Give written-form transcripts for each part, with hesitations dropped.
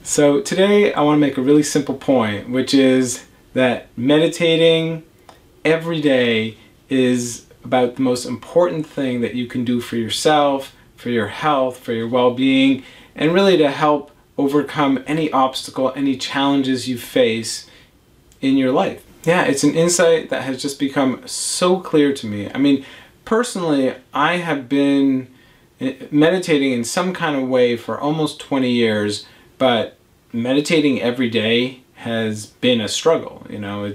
So today I want to make a really simple point, which is that meditating every day is about the most important thing that you can do for yourself, for your health, for your well-being, and really to help overcome any obstacle, any challenges you face in your life. Yeah, it's an insight that has just become so clear to me. I mean, personally, I have been meditating in some kind of way for almost 20 years, but meditating every day has been a struggle. You know,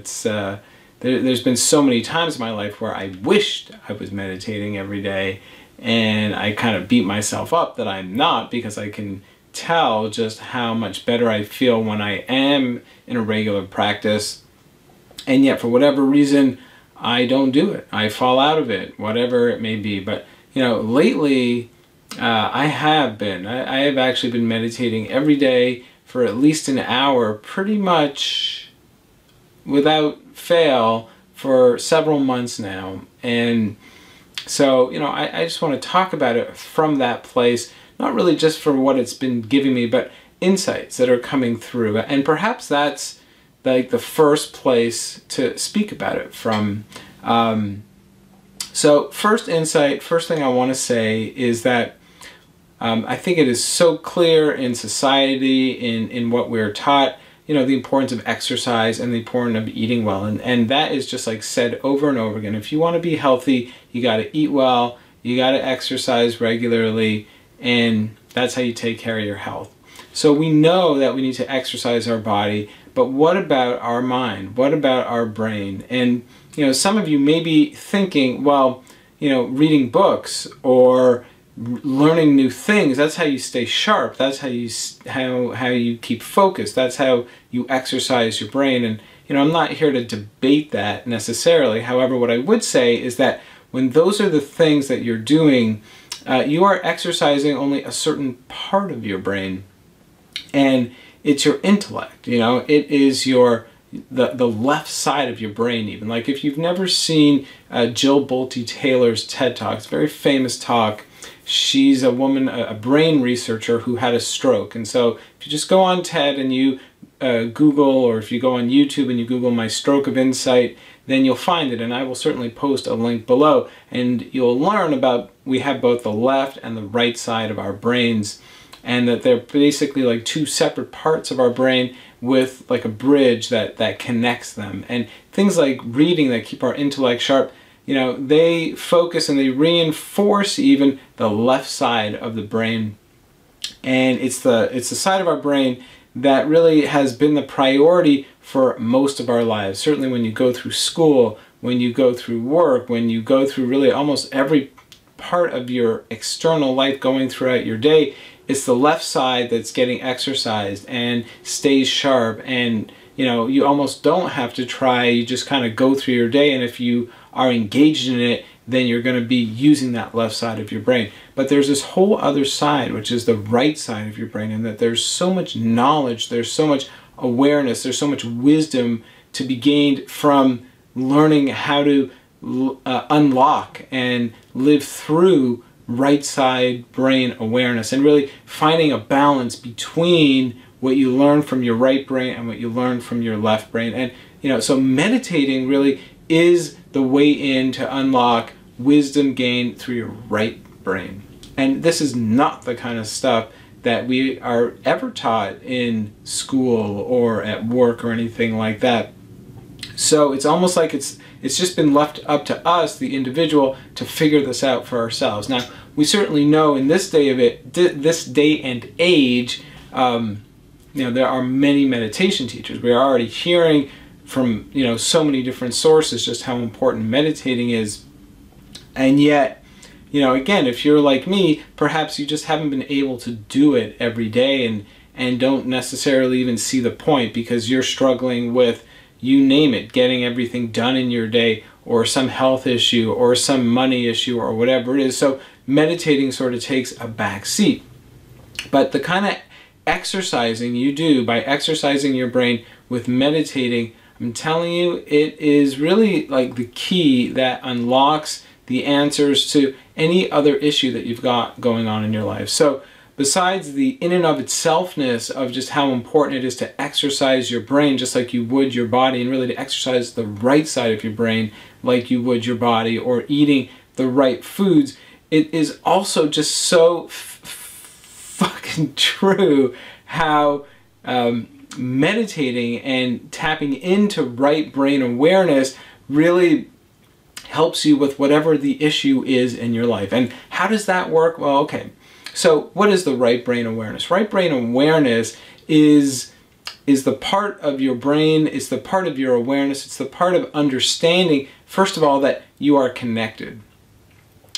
there's been so many times in my life where I wished I was meditating every day, and I kind of beat myself up that I'm not, because I can tell just how much better I feel when I am in a regular practice. And yet, for whatever reason, I don't do it. I fall out of it, whatever it may be. But, you know, lately, I have actually been meditating every day for at least an hour, pretty much without fail, for several months now. And so, you know, I just want to talk about it from that place, not really just for what it's been giving me, but insights that are coming through. And perhaps that's like the first place to speak about it from. So first insight, first thing I want to say is that I think it is so clear in society, in what we're taught, you know, the importance of exercise and the importance of eating well. And that is just like said over and over again. If you want to be healthy, you got to eat well, you got to exercise regularly, and that's how you take care of your health. So we know that we need to exercise our body, but what about our mind? What about our brain? And, you know, some of you may be thinking, well, you know, reading books or learning new things, that's how you stay sharp. That's how you keep focused. That's how you exercise your brain. And, you know, I'm not here to debate that necessarily. However, what I would say is that when those are the things that you're doing, you are exercising only a certain part of your brain. And it's your intellect, you know, it is the left side of your brain even. Like if you've never seen Jill Bolte Taylor's TED Talk, it's a very famous talk. She's a woman, a brain researcher who had a stroke. And so if you just go on TED and you Google, or if you go on YouTube and you Google my stroke of insight, then you'll find it. And I will certainly post a link below. And you'll learn about, we have both the left and the right side of our brains, and that they're basically like two separate parts of our brain with like a bridge that connects them. And things like reading that keep our intellect sharp, you know, they focus and they reinforce even the left side of the brain. And it's the side of our brain that really has been the priority for most of our lives. Certainly when you go through school, when you go through work, when you go through really almost every part of your external life going throughout your day, it's the left side that's getting exercised and stays sharp. And, you know, you almost don't have to try, you just kind of go through your day, and if you are engaged in it, then you're going to be using that left side of your brain. But there's this whole other side, which is the right side of your brain, and that there's so much knowledge, there's so much awareness, there's so much wisdom to be gained from learning how to unlock and live through right side brain awareness, and really finding a balance between what you learn from your right brain and what you learn from your left brain. And, you know, so meditating really is the way in to unlock wisdom gained through your right brain. And this is not the kind of stuff that we are ever taught in school or at work or anything like that. So it's almost like it's just been left up to us, the individual, to figure this out for ourselves. Now, we certainly know in this day and age, you know, there are many meditation teachers. We are already hearing from, you know, so many different sources just how important meditating is. And yet, you know, again, if you're like me, perhaps you just haven't been able to do it every day, and don't necessarily even see the point because you're struggling with, you name it, getting everything done in your day, or some health issue, or some money issue, or whatever it is. So meditating sort of takes a back seat. But the kind of exercising you do by exercising your brain with meditating, I'm telling you, it is really like the key that unlocks the answers to any other issue that you've got going on in your life. So besides the in and of itselfness of just how important it is to exercise your brain just like you would your body, and really to exercise the right side of your brain like you would your body, or eating the right foods, it is also just so fucking true how meditating and tapping into right brain awareness really helps you with whatever the issue is in your life. And how does that work? Well, okay. So what is the right brain awareness? Right brain awareness is the part of your brain, it's the part of your awareness, it's the part of understanding, first of all, that you are connected.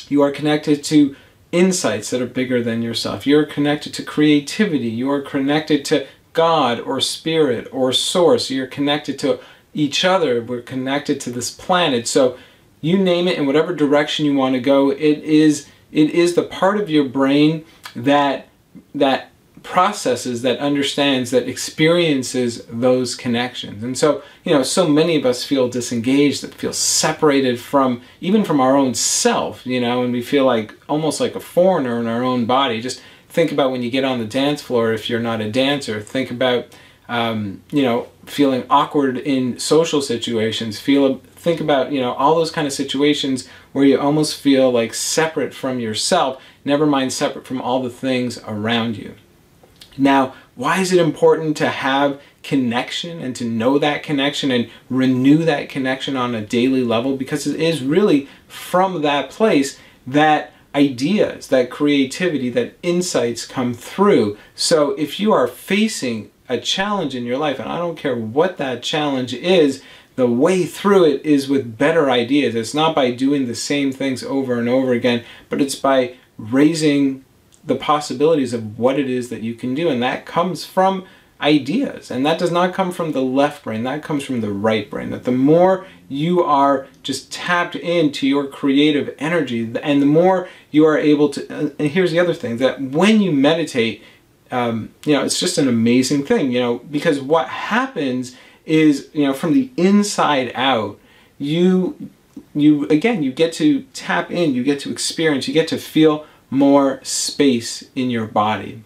You are connected to insights that are bigger than yourself. You're connected to creativity. You are connected to God or spirit or source. You're connected to each other. We're connected to this planet. So you name it, in whatever direction you want to go, it is the part of your brain that processes, that understands, that experiences those connections. And so, you know, so many of us feel disengaged, that feel separated from, even from our own self, you know, and we feel like almost like a foreigner in our own body. Just think about when you get on the dance floor, if you're not a dancer. Think about, you know, feeling awkward in social situations. Think about, you know, all those kind of situations where you almost feel like separate from yourself, never mind separate from all the things around you. Now, why is it important to have connection and to know that connection and renew that connection on a daily level? Because it is really from that place that ideas, that creativity, that insights come through. So if you are facing a challenge in your life, and I don't care what that challenge is, the way through it is with better ideas. It's not by doing the same things over and over again, but it's by raising the possibilities of what it is that you can do. And that comes from ideas. And that does not come from the left brain. That comes from the right brain. That the more you are just tapped into your creative energy, and the more you are able to, and here's the other thing, that when you meditate, you know, it's just an amazing thing, you know, because what happens is, you know, from the inside out, you get to tap in, you get to experience, you get to feel more space in your body.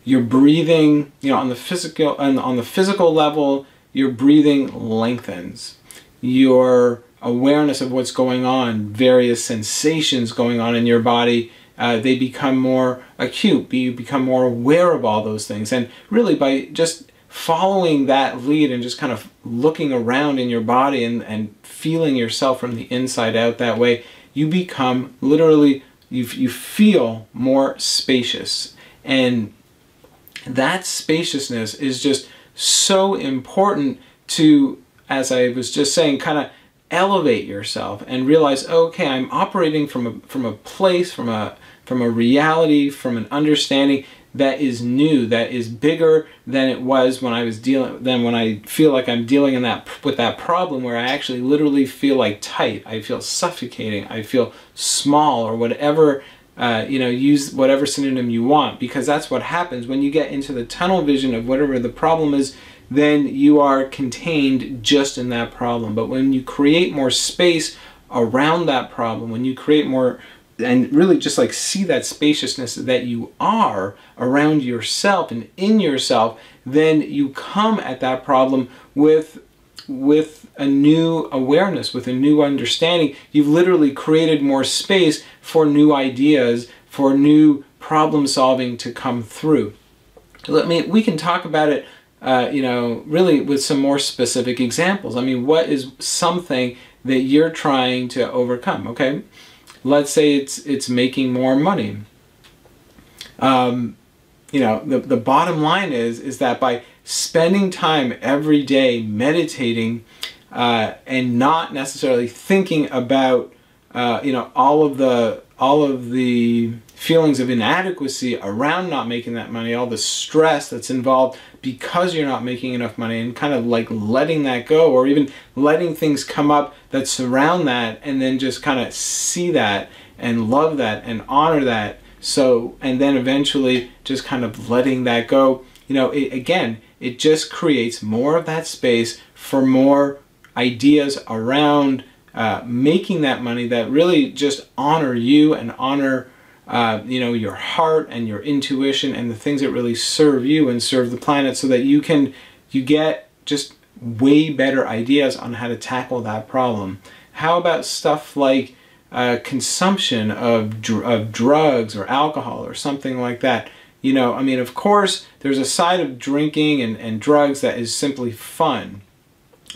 Your breathing, you know, on the physical level, your breathing lengthens. Your awareness of what's going on, various sensations going on in your body, they become more acute. You become more aware of all those things. And really, by just following that lead and just kind of looking around in your body and feeling yourself from the inside out that way, you become literally, you feel more spacious. And that spaciousness is just so important to, as I was just saying, kind of elevate yourself and realize, okay, I'm operating from a place, from a reality, from an understanding that is new, that is bigger than it was when I feel like I'm dealing with that problem, where I actually literally feel like tight, I feel suffocating, I feel small, or whatever, you know, use whatever synonym you want, because that's what happens when you get into the tunnel vision of whatever the problem is. Then you are contained just in that problem. But when you create more space around that problem, when you create more, and really just like see that spaciousness that you are around yourself and in yourself, then you come at that problem with a new awareness, with a new understanding. You've literally created more space for new ideas, for new problem solving to come through. We can talk about it, you know, really with some more specific examples. I mean, what is something that you're trying to overcome? Okay, let's say it's making more money. You know, the bottom line is that by spending time every day meditating and not necessarily thinking about you know, all of the feelings of inadequacy around not making that money, all the stress that's involved because you're not making enough money, and kind of like letting that go, or even letting things come up that surround that, and then just kind of see that and love that and honor that. So, and then eventually just kind of letting that go, you know, it just creates more of that space for more ideas around making that money that really just honor you and honor you know, your heart and your intuition and the things that really serve you and serve the planet, so that you get just way better ideas on how to tackle that problem. How about stuff like consumption of drugs or alcohol or something like that? You know, I mean, of course, there's a side of drinking and drugs that is simply fun.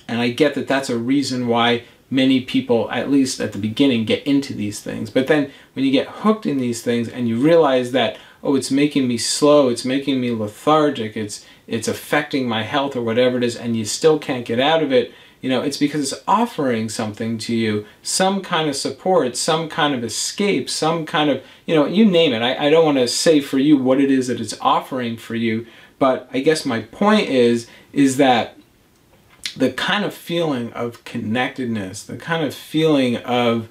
And I get that that's a reason why many people, at least at the beginning, get into these things. But then when you get hooked in these things and you realize that, oh, it's making me slow, it's making me lethargic, it's affecting my health or whatever it is, and you still can't get out of it, you know, it's because it's offering something to you, some kind of support, some kind of escape, some kind of, you know, you name it. I don't want to say for you what it is that it's offering for you, but I guess my point is that the kind of feeling of connectedness, the kind of feeling of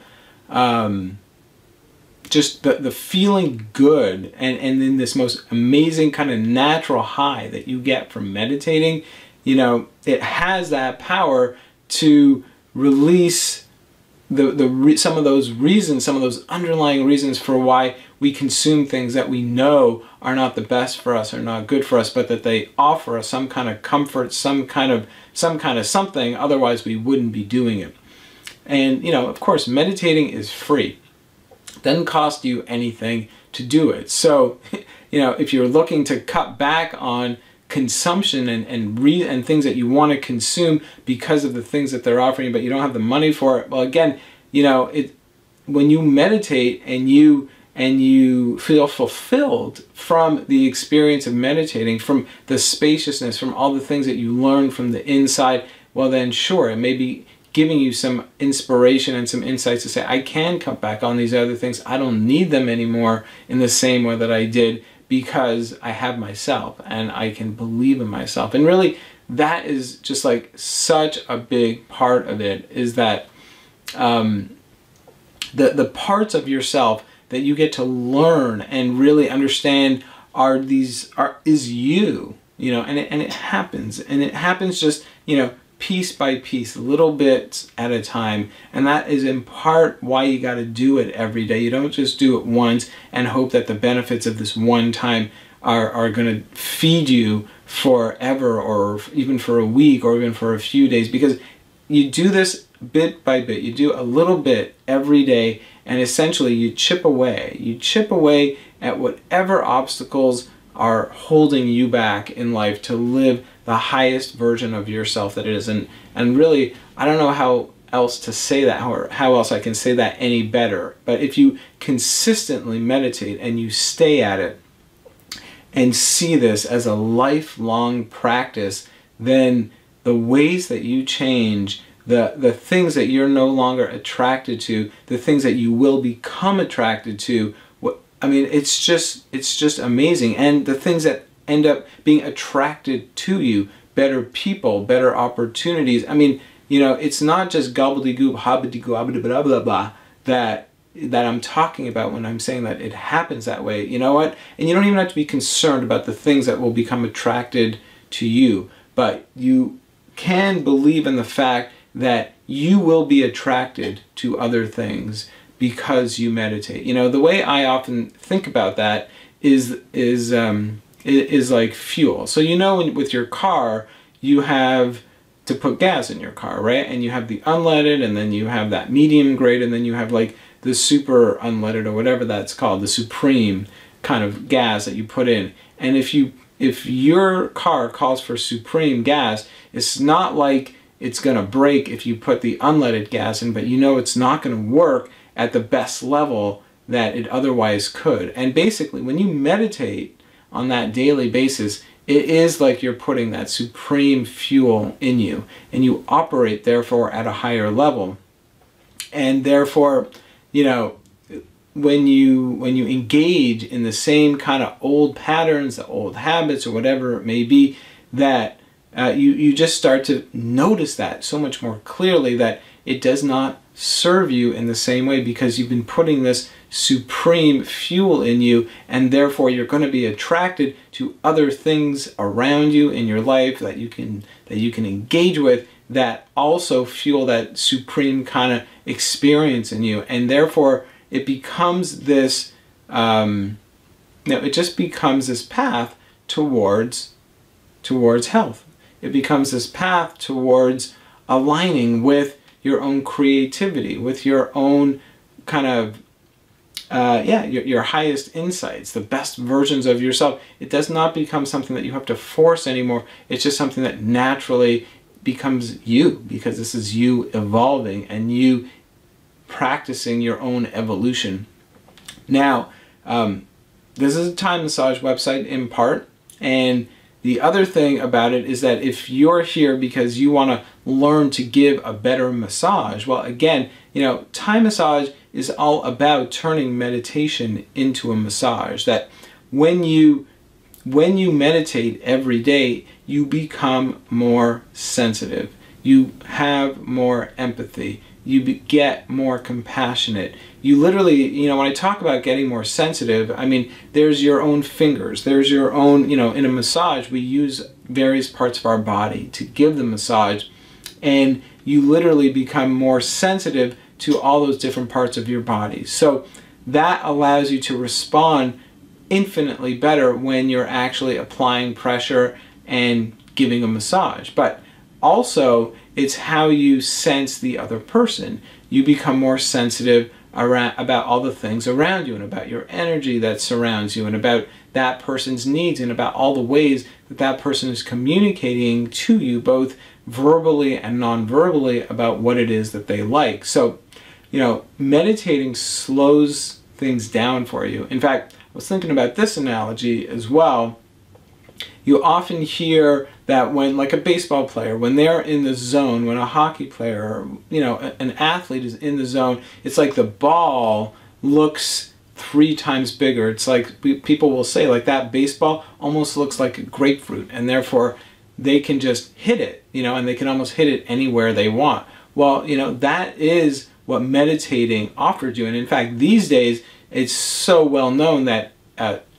just the feeling good, and then this most amazing kind of natural high that you get from meditating, you know, it has that power to release some of those reasons, some of those underlying reasons for why we consume things that we know are not the best for us, or not good for us, but that they offer us some kind of comfort, some kind of something, otherwise we wouldn't be doing it. And, you know, of course, meditating is free. It doesn't cost you anything to do it. So, you know, if you're looking to cut back on consumption and things that you want to consume because of the things that they're offering you, but you don't have the money for it, well, again, you know, when you meditate and you feel fulfilled from the experience of meditating, from the spaciousness, from all the things that you learn from the inside, well then sure, it may be giving you some inspiration and some insights to say, I can cut back on these other things. I don't need them anymore in the same way that I did, because I have myself and I can believe in myself. And really, that is just like such a big part of it, is that the parts of yourself that you get to learn and really understand is you, you know, and it happens just, you know, piece by piece, little bits at a time. And that is in part why you got to do it every day. You don't just do it once and hope that the benefits of this one time are going to feed you forever, or even for a week, or even for a few days, because you do this bit by bit. You do a little bit every day, and essentially you chip away at whatever obstacles are holding you back in life to live the highest version of yourself that it is. And really, I don't know how else to say that, or how else I can say that any better. But if you consistently meditate and you stay at it and see this as a lifelong practice, then the ways that you change, the things that you're no longer attracted to, the things that you will become attracted to, I mean, it's just amazing. And the things that end up being attracted to you, better people, better opportunities. I mean, you know, it's not just gobbledygook, hobbledygook, blah, blah, blah, that I'm talking about when I'm saying that it happens that way. You know what? And you don't even have to be concerned about the things that will become attracted to you, but you can believe in the fact that you will be attracted to other things because you meditate. You know, the way I often think about that is like fuel. So, you know, with your car, you have to put gas in your car, right? And you have the unleaded, and then you have that medium grade, and then you have like the super unleaded, or whatever that's called, the supreme kind of gas that you put in. And if your car calls for supreme gas, it's not like it's gonna break if you put the unleaded gas in, but you know it's not gonna work at the best level that it otherwise could. And basically, when you meditate on that daily basis, it is like you're putting that supreme fuel in you, and you operate therefore at a higher level. And therefore, you know, when you engage in the same kind of old patterns, the old habits, or whatever it may be, that you just start to notice that so much more clearly, that it does not serve you in the same way, because you've been putting this supreme fuel in you, and therefore you're going to be attracted to other things around you in your life that you can engage with, that also fuel that supreme kind of experience in you. And therefore it becomes this it just becomes this path towards health. It becomes this path towards aligning with your own creativity, with your own kind of your highest insights, the best versions of yourself. It does not become something that you have to force anymore. It's just something that naturally becomes you, because this is you evolving and you practicing your own evolution. Now, this is a Thai massage website in part, and the other thing about it is that if you're here because you want to learn to give a better massage, well, again, Thai massage is all about turning meditation into a massage. That when you meditate every day, you become more sensitive. You have more empathy. You get more compassionate. You literally, when I talk about getting more sensitive, I mean, there's your own fingers. There's your own, in a massage, we use various parts of our body to give the massage. And you literally become more sensitive to all those different parts of your body. So that allows you to respond infinitely better when you're actually applying pressure and giving a massage. But also, it's how you sense the other person. You become more sensitive about all the things around you, and about your energy that surrounds you, and about that person's needs, and about all the ways that that person is communicating to you, both verbally and non-verbally, about what it is that they like. So, meditating slows things down for you. In fact, I was thinking about this analogy as well. You often hear that when, like a baseball player, when they're in the zone, when a hockey player, an athlete is in the zone, it's like the ball looks 3 times bigger. It's like people will say, like, that baseball almost looks like a grapefruit, and therefore they can just hit it, and they can almost hit it anywhere they want. Well, that is what meditating offers you. And in fact, these days, it's so well known that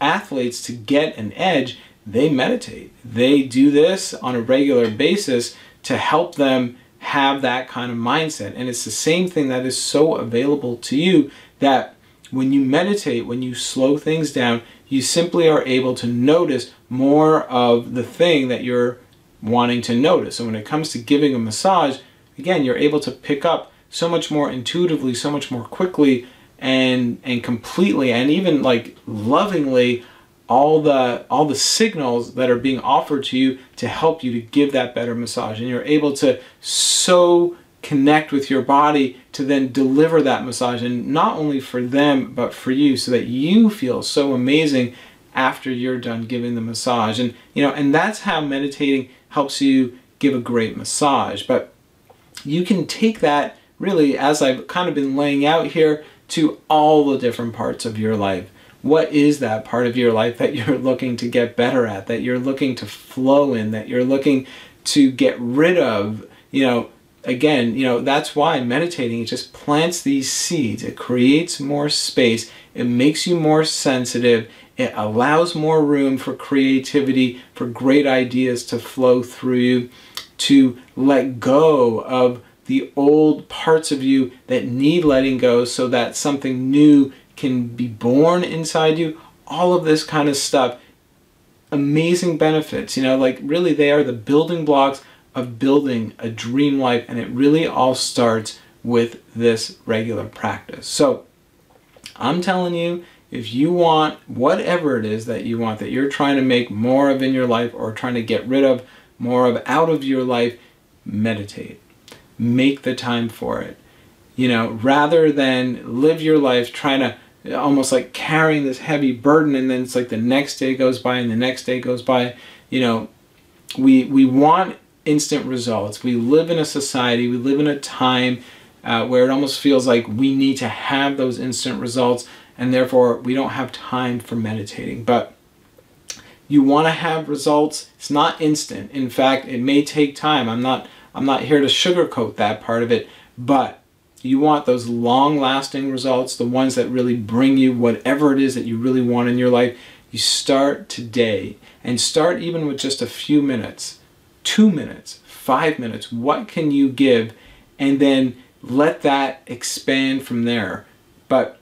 athletes, to get an edge, they meditate. They do this on a regular basis to help them have that kind of mindset. And it's the same thing that is so available to you, that when you meditate, when you slow things down, you simply are able to notice more of the thing that you're wanting to notice. And when it comes to giving a massage, again, you're able to pick up so much more intuitively, so much more quickly, and completely, and even like lovingly, all the signals that are being offered to you to help you to give that better massage. And you're able to so connect with your body to then deliver that massage, and not only for them but for you, so that you feel so amazing after you're done giving the massage. And and that's how meditating helps you give a great massage. But you can take that, really, as I've kind of been laying out here, to all the different parts of your life. What is that part of your life that you're looking to get better at, that you're looking to flow in, that you're looking to get rid of? Again, that's why meditating, it just plants these seeds. It creates more space. It makes you more sensitive. It allows more room for creativity, for great ideas to flow through you, to let go of the old parts of you that need letting go, so that something new can be born inside you. All of this kind of stuff, amazing benefits, like really they are the building blocks of building a dream life, and it really all starts with this regular practice. So I'm telling you, if you want whatever it is that you want, that you're trying to make more of in your life, or trying to get rid of more of out of your life, meditate. Make the time for it. Rather than live your life trying to, almost like carrying this heavy burden, and then it's like the next day goes by and the next day goes by. We want instant results. We live in a society, we live in a time where it almost feels like we need to have those instant results, and therefore we don't have time for meditating. But you want to have results. It's not instant. In fact, it may take time. I'm not here to sugarcoat that part of it, but you want those long-lasting results, the ones that really bring you whatever it is that you really want in your life. You start today, and start even with just a few minutes, 2 minutes, 5 minutes. What can you give? And then let that expand from there. But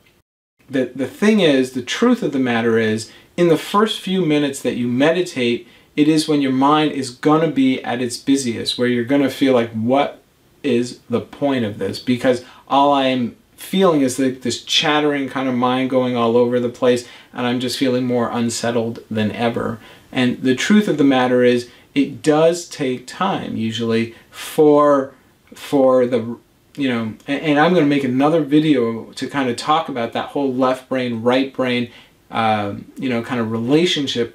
the thing is, the truth of the matter is, in the first few minutes that you meditate, it is when your mind is going to be at its busiest, where you're going to feel like, what is the point of this? Because all I'm feeling is like this chattering kind of mind going all over the place, and I'm just feeling more unsettled than ever. And the truth of the matter is, it does take time usually for the, you know, and I'm going to make another video to kind of talk about that whole left brain, right brain, you know, kind of relationship,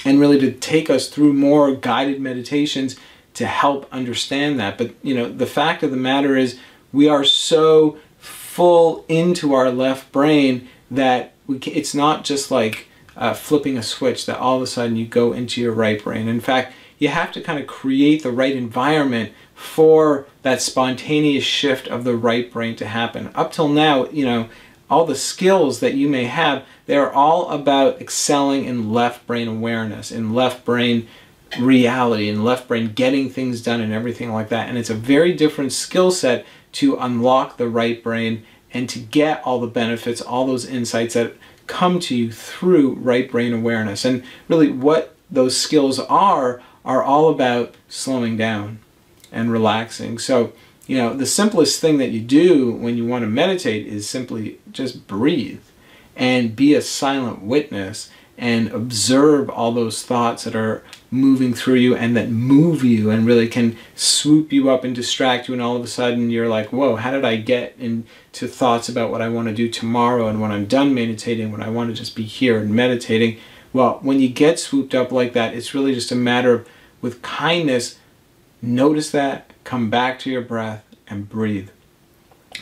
and really to take us through more guided meditations to help understand that. But, you know, the fact of the matter is, we are so full into our left brain that it's not just like flipping a switch that all of a sudden you go into your right brain. In fact, you have to kind of create the right environment for that spontaneous shift of the right brain to happen. Up till now, you know, all the skills that you may have, they're all about excelling in left brain awareness, in left brain reality, in left brain getting things done and everything like that. And it's a very different skill set to unlock the right brain and to get all the benefits, all those insights that come to you through right brain awareness. And really what those skills are all about slowing down and relaxing. So, you know, the simplest thing that you do when you want to meditate is simply just breathe and be a silent witness and observe all those thoughts that are moving through you and that move you and really can swoop you up and distract you, and all of a sudden you're like, whoa, how did I get into thoughts about what I want to do tomorrow, and when I'm done meditating, when I want to just be here and meditating? Well, when you get swooped up like that, it's really just a matter of, with kindness, notice that, come back to your breath and breathe.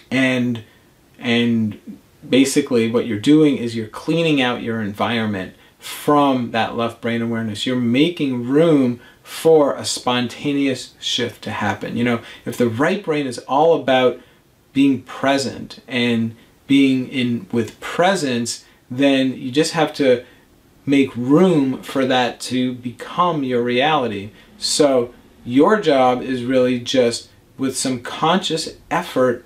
And basically what you're doing is you're cleaning out your environment from that left brain awareness. You're making room for a spontaneous shift to happen. You know, if the right brain is all about being present and being in with presence, then you just have to make room for that to become your reality. So your job is really just, with some conscious effort,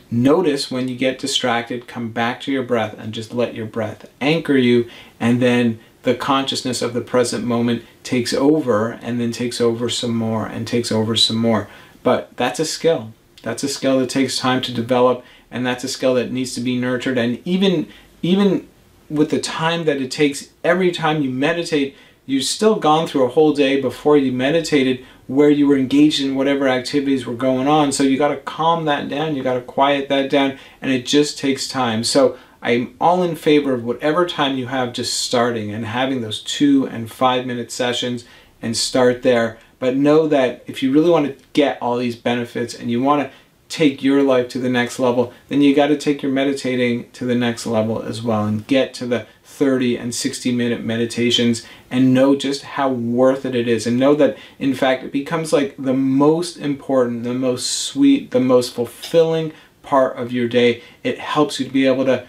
notice when you get distracted, come back to your breath and just let your breath anchor you, and then the consciousness of the present moment takes over, and then takes over some more and takes over some more. But that's a skill. That's a skill that takes time to develop, and that's a skill that needs to be nurtured. And even with the time that it takes, every time you meditate, you've still gone through a whole day before you meditated where you were engaged in whatever activities were going on. So you got to calm that down, you got to quiet that down, and it just takes time. So I'm all in favor of whatever time you have, just starting and having those 2 and 5 minute sessions, and start there. But know that if you really want to get all these benefits and you want to take your life to the next level, then you got to take your meditating to the next level as well, and get to the 30 and 60 minute meditations, and know just how worth it is, and know that in fact it becomes like the most important, the most sweet, the most fulfilling part of your day. It helps you to be able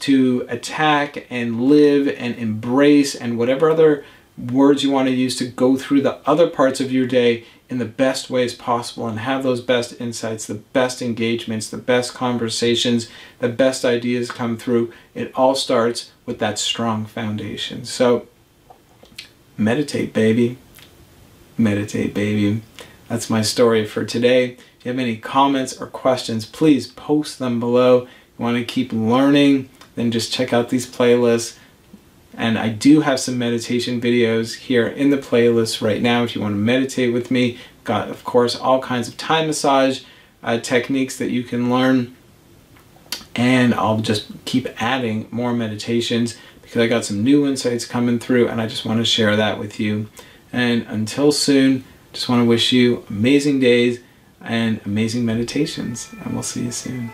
to attack and live and embrace, and whatever other words you want to use, to go through the other parts of your day in the best ways possible, and have those best insights, the best engagements, the best conversations, the best ideas come through. It all starts with that strong foundation. So meditate, baby. Meditate, baby. That's my story for today. If you have any comments or questions, please post them below. If you want to keep learning, then just check out these playlists. And I do have some meditation videos here in the playlist right now if you want to meditate with me. Got, of course, all kinds of Thai massage techniques that you can learn. And I'll just keep adding more meditations because I got some new insights coming through, and I just want to share that with you. And until soon, just want to wish you amazing days and amazing meditations, and we'll see you soon.